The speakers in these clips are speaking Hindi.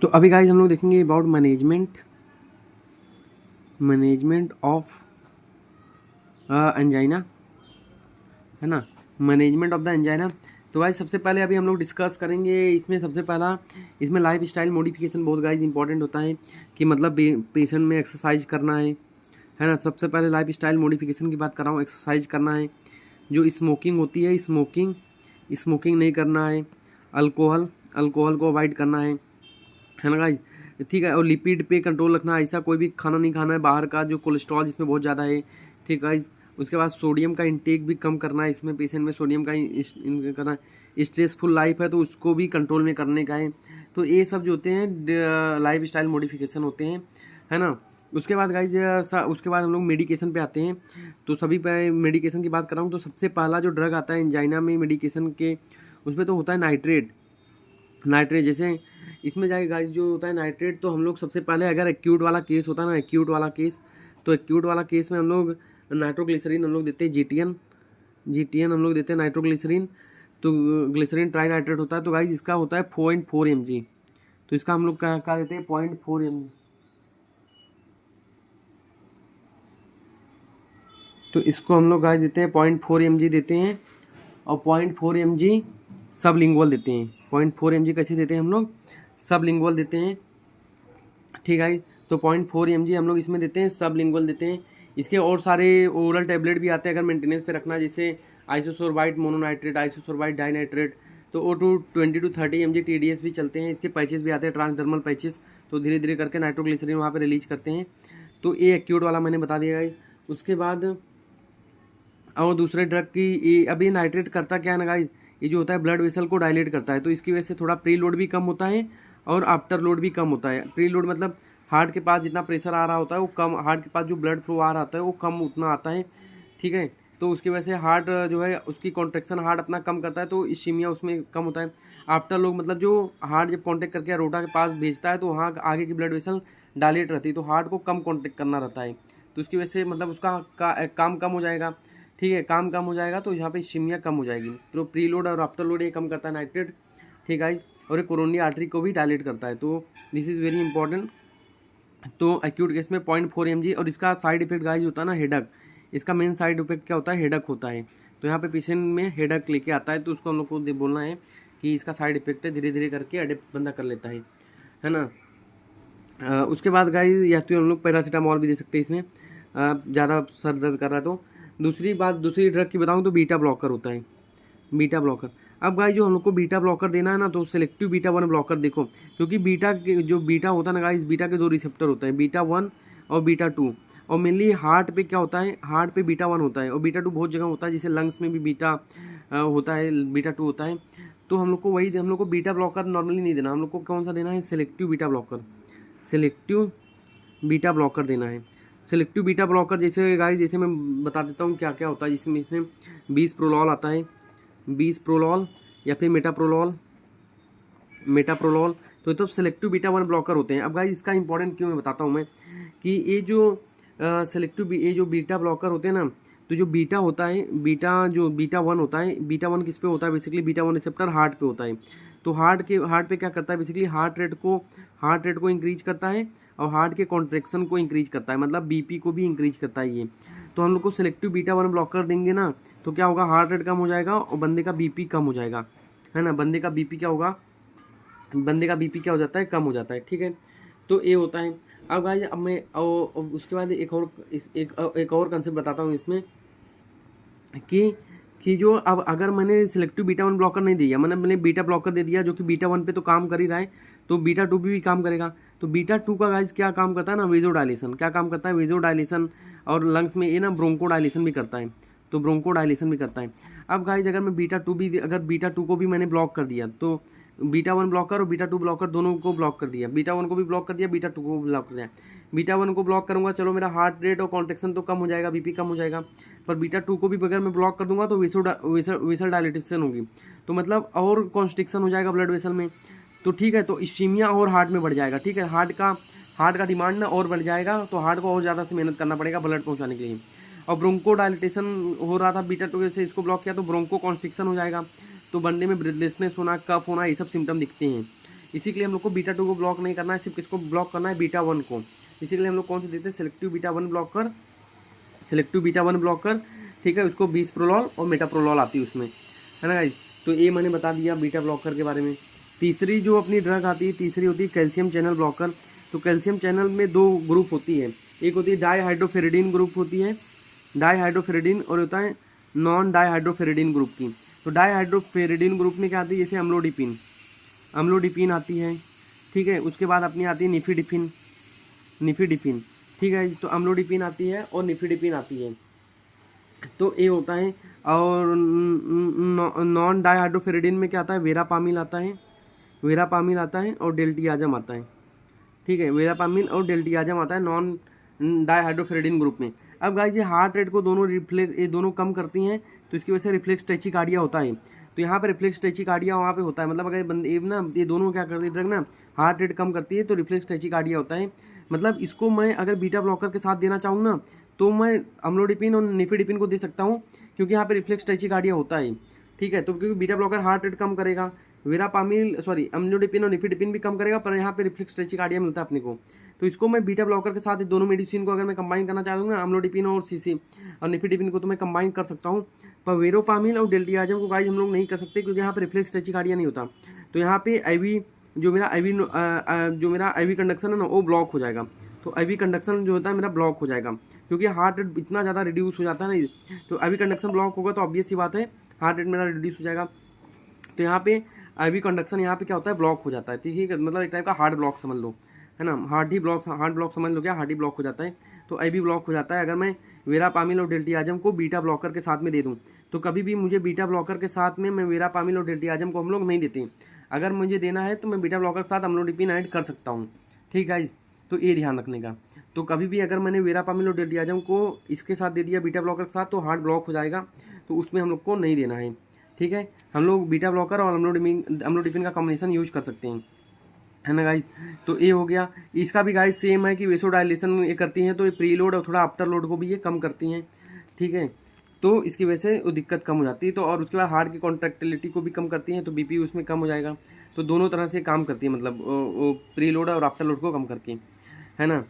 तो अभी गाइज हम लोग देखेंगे अबाउट मैनेजमेंट ऑफ एंजाइना, है ना, मैनेजमेंट ऑफ द एंजाइना। तो गाइज सबसे पहले अभी हम लोग डिस्कस करेंगे इसमें सबसे पहला, इसमें लाइफ स्टाइल मॉडिफिकेशन बहुत गाइज इंपॉर्टेंट होता है कि मतलब पेशेंट में एक्सरसाइज करना है ना। सबसे पहले लाइफ स्टाइल मॉडिफिकेशन की बात कर रहा हूँ, एक्सरसाइज करना है, जो स्मोकिंग होती है स्मोकिंग नहीं करना है, अल्कोहल को अवॉइड करना है ना गाइज, ठीक है। और लिपिड पे कंट्रोल रखना है, ऐसा कोई भी खाना नहीं खाना है बाहर का जो कोलेस्ट्रॉल जिसमें बहुत ज़्यादा है, ठीक है गाइज। उसके बाद सोडियम का इंटेक भी कम करना है, इसमें पेशेंट में सोडियम का करना है। स्ट्रेसफुल लाइफ है तो उसको भी कंट्रोल में करने का है। तो ये सब जो होते हैं लाइफ स्टाइल मॉडिफिकेशन होते हैं, है ना। उसके बाद गाइज उसके बाद हम लोग मेडिकेशन पे आते हैं। तो सभी पे मेडिकेशन की बात कर रहा हूँ। तो सबसे पहला जो ड्रग आता है एंजाइना में मेडिकेशन के, उसमें तो होता है नाइट्रेट। जैसे इसमें जाए गाइस जो होता है नाइट्रेट, तो हम लोग सबसे पहले अगर एक्यूट वाला केस होता है ना, तो एक्यूट वाला केस में हम लोग नाइट्रोग्लिसरीन हम लोग देते हैं, जीटीएन हम लोग देते हैं नाइट्रोग्लिसरीन। तो ग्लिसरीन ट्राई नाइट्रेट होता है। तो गाइस इसका होता है 0.4 mg। तो इसका हम लोग क्या देते हैं 0.4 mg। तो इसको हम लोग गाइस देते हैं 0.4 mg देते हैं, और 0.4 mg सब लिंगुअल देते हैं। 0.4 mg कैसे देते हैं हम लोग, सब लिंगुअल देते हैं, ठीक है। तो 0.4 mg हम लोग इसमें देते हैं, सब लिंगुअल देते हैं। इसके और सारे ओरल टैबलेट भी आते हैं अगर मेंटेनेंस पे रखना है, जैसे आइसोसोरबाइट मोनोनाइट्रेट, आइसोसोरबाइट डाइनाइट्रेट। तो वो 20 to 30 mg TDS भी चलते हैं। इसके पैचेस भी आते हैं, ट्रांसडर्मल पैचेस। तो धीरे धीरे करके नाइट्रोग्लिसरीन वहाँ पे रिलीज करते हैं। तो ये एक्यूट वाला मैंने बता दिया गाइस। उसके बाद और दूसरे ड्रग की अभी नाइट्रेट करता क्या है ना गाइस, ये जो होता है ब्लड वेसल को डायलेट करता है। तो इसकी वजह से थोड़ा प्री लोड भी कम होता है और आफ्टर लोड भी कम होता है। प्री लोड मतलब हार्ट के पास जितना प्रेशर आ रहा होता है वो कम, हार्ट के पास जो ब्लड फ्लो आ रहा होता है वो कम उतना आता है, ठीक है। तो उसकी वजह से हार्ट जो है उसकी कॉन्ट्रेक्शन हार्ट अपना कम करता है, तो इश्मीया उसमें कम होता है। आफ्टर लोग मतलब जो हार्ट जब कॉन्टेक्ट करके रोटा के पास भेजता है तो वहाँ आगे की ब्लड वेसल डायलेट रहती है, तो हार्ट को कम कॉन्टेक्ट करना रहता है। तो उसकी वजह से मतलब उसका काम कम हो जाएगा, ठीक है। काम कम हो जाएगा तो यहाँ पे इश्मीया कम हो जाएगी। तो प्री लोड और आफ्टर लोड ये कम करता है नाइट्रेट, ठीक है। और ये कोरोनरी आर्टरी को भी डायलेट करता है। तो दिस इज़ वेरी इंपॉर्टेंट। तो एक्यूट केस में 0.4 mg। और इसका साइड इफेक्ट गाइज होता है ना हेडक, इसका मेन साइड इफेक्ट क्या होता है, हेडक होता है। तो यहाँ पे पेशेंट में हेडक लेके आता है, तो उसको हम लोग को बोलना है कि इसका साइड इफेक्ट है, धीरे धीरे करके अडेप्ट बंदा कर लेता है ना। उसके बाद गाइज या तो हम लोग पैरासीटामॉल भी दे सकते हैं इसमें, ज़्यादा सर दर्द कर रहा है तो। दूसरी ड्रग की बताऊँ तो बीटा ब्लॉकर होता है, बीटा ब्लॉकर। अब गाइस जो हम लोग को बीटा ब्लॉकर देना है ना, तो सिलेक्टिव बीटा 1 ब्लॉकर देखो, क्योंकि बीटा के जो बीटा होता है ना गाइस, बीटा के 2 रिसेप्टर होते हैं, बीटा 1 और बीटा 2। और मेनली हार्ट पे क्या होता है, हार्ट पे बीटा 1 होता है और बीटा 2 बहुत जगह होता है, जैसे लंग्स में भी बीटा होता है, बीटा 2 होता है। तो हम लोग को बीटा ब्लॉकर नॉर्मली नहीं देना, हम लोग को कौन सा देना है, सिलेक्टिव बीटा ब्लॉकर देना है। सिलेक्टिव बीटा ब्लॉकर जैसे गाइस, जैसे मैं बता देता हूँ क्या क्या होता है। जिसमें इसमें 20 प्रोलॉल आता है, 20 प्रोलॉल या फिर मेटाप्रोलॉल। तो सिलेक्टिव बीटा 1 ब्लॉकर होते हैं। अब गाइस इसका इंपॉर्टेंट क्यों मैं बताता हूँ मैं, कि ये जो ये जो बीटा ब्लॉकर होते हैं ना, तो जो बीटा होता है, बीटा 1 होता है, बीटा 1 किस पे होता है, बेसिकली बीटा 1 रिसेप्टर हार्ट पे होता है। तो हार्ट पे क्या करता है, बेसिकली हार्ट रेट को इंक्रीज करता है और हार्ट के कॉन्ट्रेक्शन को इंक्रीज करता है, मतलब बीपी को भी इंक्रीज करता है ये। तो हम लोग को सिलेक्टिव बीटा 1 ब्लॉकर देंगे ना, तो क्या होगा, हार्ट रेट कम हो जाएगा और बंदे का बीपी कम हो जाएगा, है ना। बंदे का बीपी क्या हो जाता है, कम हो जाता है, ठीक है। तो ये होता है। अब गाइस अब मैं उसके बाद एक और कंसेप्ट बताता हूँ इसमें, कि जो अब अगर मैंने सिलेक्टिव बीटा 1 ब्लॉकर नहीं दिया, मैंने बीटा ब्लॉकर दे दिया जो कि बीटा 1 पे तो काम कर ही रहा है, तो बीटा 2 भी काम करेगा। तो बीटा 2 का गाइस क्या काम करता है ना, वेजोडाइलेशन। क्या काम करता है, वेजोडाइलेशन। और लंग्स में ये ना ब्रोंकोडाइलेशन भी करता है, तो ब्रोंकोडाइलेशन भी करता है। अब गाइस अगर बीटा 2 को भी मैंने ब्लॉक कर दिया, तो बीटा 1 ब्लॉकर और बीटा 2 ब्लॉकर दोनों को ब्लॉक कर दिया, बीटा 1 को भी ब्लॉक कर दिया, बीटा 2 को भी ब्लॉक कर दिया। बीटा 1 को ब्लॉक करूंगा, चलो मेरा हार्ट रेट और कॉन्ट्रेक्शन तो कम हो जाएगा, बीपी कम हो जाएगा। पर बीटा 2 को भी अगर मैं ब्लॉक कर दूंगा तो वेसल डायलिटेशन होगी, तो मतलब और कॉन्स्ट्रिक्शन हो जाएगा ब्लड वेसल में। तो ठीक है, तो इश्मीया और हार्ट में बढ़ जाएगा, ठीक है। हार्ट का डिमांड ना और बढ़ जाएगा, तो हार्ट को और ज़्यादा से मेहनत करना पड़ेगा ब्लड पहुंचाने के लिए। और ब्रोंको डायलिटेशन हो रहा था बीटा 2 से, इसको ब्लॉक किया तो ब्रोंको कॉन्स्ट्रिक्शन हो जाएगा, तो बंदे में ब्रेथलेसनेस होना, कफ होना, ये सब सिम्टम दिखते हैं। इसी के लिए हम लोग को बीटा 2 को ब्लॉक नहीं करना है, सिर्फ किसको ब्लॉक करना है, बीटा 1 को। इसी के लिए हम लोग कौन से देते हैं, selective beta 1 blocker, selective beta 1 blocker, ठीक है। उसको बिसप्रोलॉल और मेटाप्रोलॉल आती है उसमें, है ना गाइस। तो ये मैंने बता दिया बीटा ब्लॉकर के बारे में। तीसरी जो अपनी ड्रग आती है, तीसरी होती है कैल्शियम चैनल ब्लॉकर। तो कैल्शियम चैनल में 2 ग्रुप होती है, एक होती है डाईहाइड्रोफेरिडीन ग्रुप होती है, डाईहाइड्रोफेरिडीन, और होता है नॉन डाईहाइड्रोफेरिडीन ग्रुप की। तो डाईहाइड्रोफेरिडीन ग्रुप में क्या आती है, जैसे अम्लोडिपिन, अम्लोडिपिन आती है, ठीक है। उसके बाद अपनी आती है निफिडिपिन, निफिडिपिन, ठीक है। तो अम्लोडिपिन आती है और निफिडिपिन आती है। तो ये होता है। और नॉन डाईहाइड्रोफेरिडीन में क्या आता है, वेरापामिल आता है, वेरापामिल आता है और डेल्टियाजम आता है, ठीक है। वेरापामिल और डेल्टियाजम आता है नॉन डाईहाइड्रोफेरिडीन ग्रुप में। अब गाइस ये हार्ट रेट को दोनों रिफ्लेक्स, ये दोनों कम करती हैं, तो इसकी वजह से रिफ्लेक्स टैचिकार्डिया होता है। तो यहाँ पे रिफ्लेक्स टैचिकार्डिया वहाँ पे होता है, मतलब अगर बंदे ना ये दोनों क्या करती है ड्रग ना, हार्ट रेट कम करती है तो रिफ्लेक्स टैचिकार्डिया होता है। मतलब इसको मैं अगर बीटा ब्लॉकर के साथ देना चाहूँ ना, तो मैं अम्लोडिपिन और निफिडिपिन को दे सकता हूँ, क्योंकि यहाँ पे रिफ्लेक्स टैचिकार्डिया होता है, ठीक है। तो क्योंकि बीटा ब्लॉकर हार्ट रेट कम करेगा, वेरापामिल सॉरी अम्लोडिपिन और निफिडिपिन भी कम करेगा, पर यहाँ पे रिफ्लेक्स टैचिकार्डिया मिलता है अपने को। तो इसको मैं बीटा ब्लॉकर के साथ दोनों मेडिसिन को अगर मैं कंबाइन करना चाहता हूँ ना, अम्लोडिपिन और सीसी और निफिडिपिन को, तो मैं कंबाइन कर सकता हूँ। पर वेरोपामिल और डेल्टियाजम को गाइस हम लोग नहीं कर सकते, क्योंकि यहाँ पे रिफ्लेक्स टैचिकार्डिया नहीं होता। तो यहाँ पे आईवी जो मेरा आईवी कंडक्शन है ना, वो ब्लॉक हो जाएगा। तो आईवी कंडक्शन जो होता है मेरा ब्लॉक हो जाएगा, क्योंकि हार्ट रेट इतना ज़्यादा रिड्यूस हो जाता है ना। तो आईवी कंडक्शन ब्लॉक होगा तो ऑब्वियस सी बात है हार्ट रेट मेरा रिड्यूस हो जाएगा। तो यहाँ पे आईवी कंडक्शन यहाँ पे क्या होता है, ब्लॉक हो जाता है, ठीक है। मतलब एक टाइप का हार्ट ब्लॉक समझ लो, है ना। हार्ट ब्लॉक समझ लो, क्या हार्ट ही ब्लॉक हो जाता है। तो आईवी ब्लॉक हो जाता है अगर मैं वेरापामिल और डेल्टियाजम को बीटा ब्लॉकर के साथ में दे दूँ। तो कभी भी मुझे बीटा ब्लॉकर के साथ में मैं वेरापामिल और डेल्टियाजम को हम लोग नहीं देते। अगर मुझे देना है तो मैं बीटा ब्लॉकर के साथ अम्लोडिपिन ऐड कर सकता हूँ, ठीक है। तो ये ध्यान रखने का। तो कभी भी अगर मैंने वेरापामिल और डेल्टियाजम को इसके साथ दे दिया बीटा ब्लॉकर के साथ, तो हार्ट ब्लॉक हो जाएगा, तो उसमें हम लोग को नहीं देना है, ठीक है। हम लोग बीटा ब्लॉकर और अम्लोडिपिन का कॉम्बिनेशन यूज कर सकते हैं, है ना गाइस। तो ये हो गया। इसका भी गाइस सेम है कि वेसोडाइलेशन ये करती हैं, तो ये प्रीलोड और थोड़ा आफ्टर लोड को भी ये कम करती हैं, ठीक है। तो इसकी वजह से वो दिक्कत कम हो जाती है। तो और उसके बाद हार्ट की कॉन्ट्रैक्टिलिटी को भी कम करती हैं, तो बीपी उसमें कम हो जाएगा। तो दोनों तरह से काम करती है, मतलब वो प्रीलोड और आफ्टर लोड को कम करके, है ना।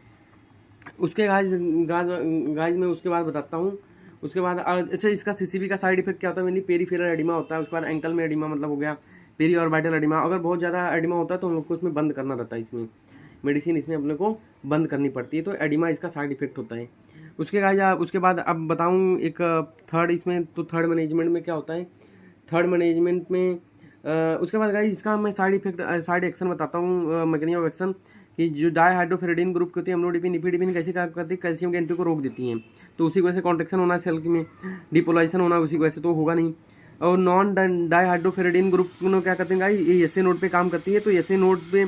उसके गाइस मैं उसके बाद बताता हूँ। उसके बाद अच्छा, इसका सीसीबी का साइड इफेक्ट क्या होता है, मेनली पेरीफेरल एडिमा होता है। उसके बाद एंकल में एडिमा, मतलब हो गया पेरी ऑर्बिटल एडिमा। अगर बहुत ज़्यादा एडिमा होता है तो हम लोग को इसमें बंद करना रहता है, इसमें मेडिसिन इसमें अपने को बंद करनी पड़ती है। तो एडिमा इसका साइड इफेक्ट होता है। उसके बाद अब बताऊँ एक थर्ड इसमें, तो थर्ड मैनेजमेंट में क्या होता है, थर्ड मैनेजमेंट में उसके बाद गाइस इसका मैं साइड एक्शन बताता हूँ, मैकेनिज्म ऑफ एक्शन, कि जो डाईहाइड्रोफेरिडीन ग्रुप होती है अम्लोडिपिन निफिडिपिन कैसे क्या करती है, कैल्शियम की एंट्री को रोक देती हैं। तो उसी की वजह से कॉन्ट्रैक्शन होना है सेल में, डिपोलाइजेशन होना उसी की वजह से, तो होगा नहीं। और नॉन डाईहाइड्रोफेरिडीन ग्रुप क्या करते हैं गाइस, ये एसए नोड पे काम करती है। तो एसए नोड पे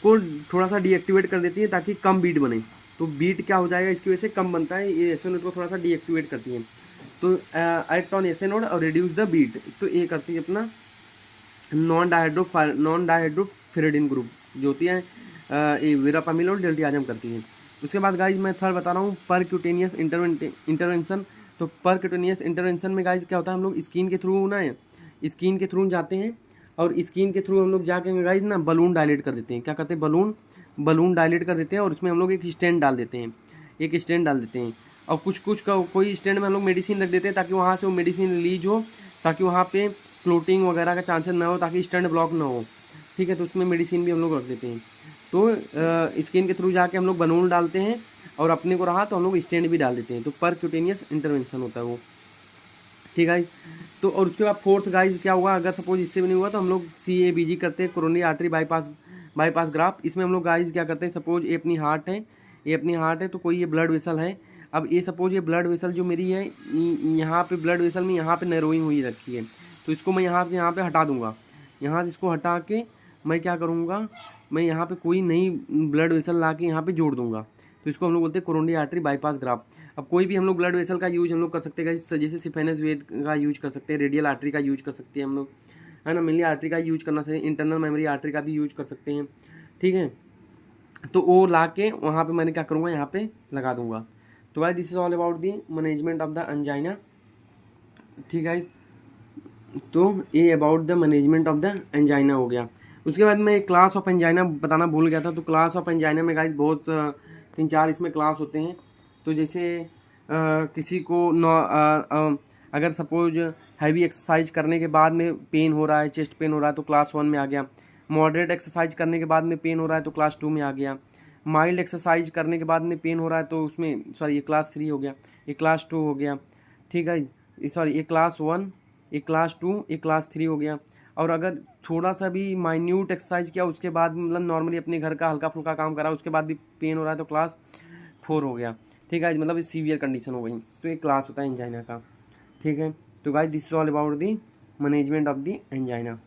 को थोड़ा सा डीएक्टिवेट कर देती है ताकि कम बीट बने। तो बीट क्या हो जाएगा, इसकी वजह से कम बनता है, ये एसए नोड को थोड़ा सा डीएक्टिवेट करती है। तो एक्ट ऑन एसए नोड और रिड्यूस द बीट, तो ये करती है अपना नॉन डाईहाइड्रोफेरिडीन ग्रुप जो होती है, ये वेरापामिल और डेल्टियाजम करती है। उसके बाद गाइज मैं थर्ड बता रहा हूँ परक्यूटेनियस इंटरवेंशन। तो परक्यूटेनियस इंटरवेंशन में गाइज क्या होता है, हम लोग स्किन के थ्रू ना स्किन के थ्रू जाते हैं, और स्किन के थ्रू हम लोग जाके गाइज ना बलून डायलेट कर देते हैं। क्या करते हैं, बलून डायलेट कर देते हैं, और उसमें हम लोग एक स्टेंट डाल देते हैं, और कुछ का कोई स्टेंट में हम लोग मेडिसिन रख देते हैं, ताकि वहाँ से वो मेडिसिन रिलीज हो, ताकि वहाँ पे फ्लोटिंग वगैरह का चांसेस ना हो, ताकि स्टेंट ब्लॉक ना हो, ठीक है। तो उसमें मेडिसिन भी हम लोग रख देते हैं। तो स्किन के थ्रू जाके हम लोग बलून डालते हैं, और अपने को रहा तो हम लोग स्टेंट भी डाल देते हैं। तो परक्यूटेनियस इंटरवेंशन होता है वो, ठीक है। तो और उसके बाद फोर्थ गाइज क्या हुआ, अगर सपोज इससे भी नहीं हुआ तो हम लोग CABG करते हैं, कोरोनरी आर्टरी बाईपास ग्राफ्ट। इसमें हम लोग गाइज क्या करते हैं, सपोज ये अपनी हार्ट है, तो कोई ये ब्लड वेसल है। अब ये सपोज ये ब्लड वेसल जो मेरी है, यहाँ पे ब्लड वेसल में यहाँ पे नैरोइंग हुई रखी है, तो इसको मैं यहाँ पे हटा दूंगा। यहाँ से इसको हटा के मैं क्या करूँगा, मैं यहाँ पे कोई नई ब्लड वेसल ला के यहाँ पे जोड़ दूंगा। तो इसको हम लोग बोलते हैं कोरोनरी आर्टरी बाईपास ग्राफ्ट। अब कोई भी हम लोग ब्लड वेसल का यूज हम लोग कर सकते हैं, जैसे सिफेनस वेट का यूज कर सकते हैं, रेडियल आर्टरी का यूज कर सकते हैं हम लोग, है ना। मेनली आर्टरी का यूज करना चाहिए, इंटरनल मेमोरी आर्टरी का भी यूज कर सकते हैं, ठीक है। तो वो ला के वहाँ पे मैंने क्या करूँगा, यहाँ पे लगा दूंगा। तो भाई this is all about the management of the angina, ठीक है। तो ये about the management of the angina हो गया। उसके बाद मैं क्लास ऑफ एंजाइना बताना भूल गया था। तो क्लास ऑफ एंजाइना में गाइस बहुत 3-4 इसमें क्लास होते हैं। तो जैसे किसी को अगर सपोज हैवी एक्सरसाइज करने के बाद में पेन हो रहा है, चेस्ट पेन हो रहा है, तो क्लास 1 में आ गया। मॉडरेट एक्सरसाइज करने के बाद में पेन हो रहा है तो क्लास 2 में आ गया। माइल्ड एक्सरसाइज करने के बाद में पेन हो रहा है तो उसमें सॉरी ये क्लास 3 हो गया, ये क्लास 2 हो गया, ठीक है। सॉरी ये क्लास 1, ये क्लास 2, ये क्लास 3 हो गया। और अगर थोड़ा सा भी माइन्यूट एक्सरसाइज किया उसके बाद मतलब नॉर्मली अपने घर का हल्का फुल्का काम करा उसके बाद भी पेन हो रहा है तो क्लास 4 हो गया, ठीक है। मतलब सीवियर कंडीशन हो गई तो एक क्लास होता है एंजाइना का, ठीक है। तो guys this is all about the management of the angina.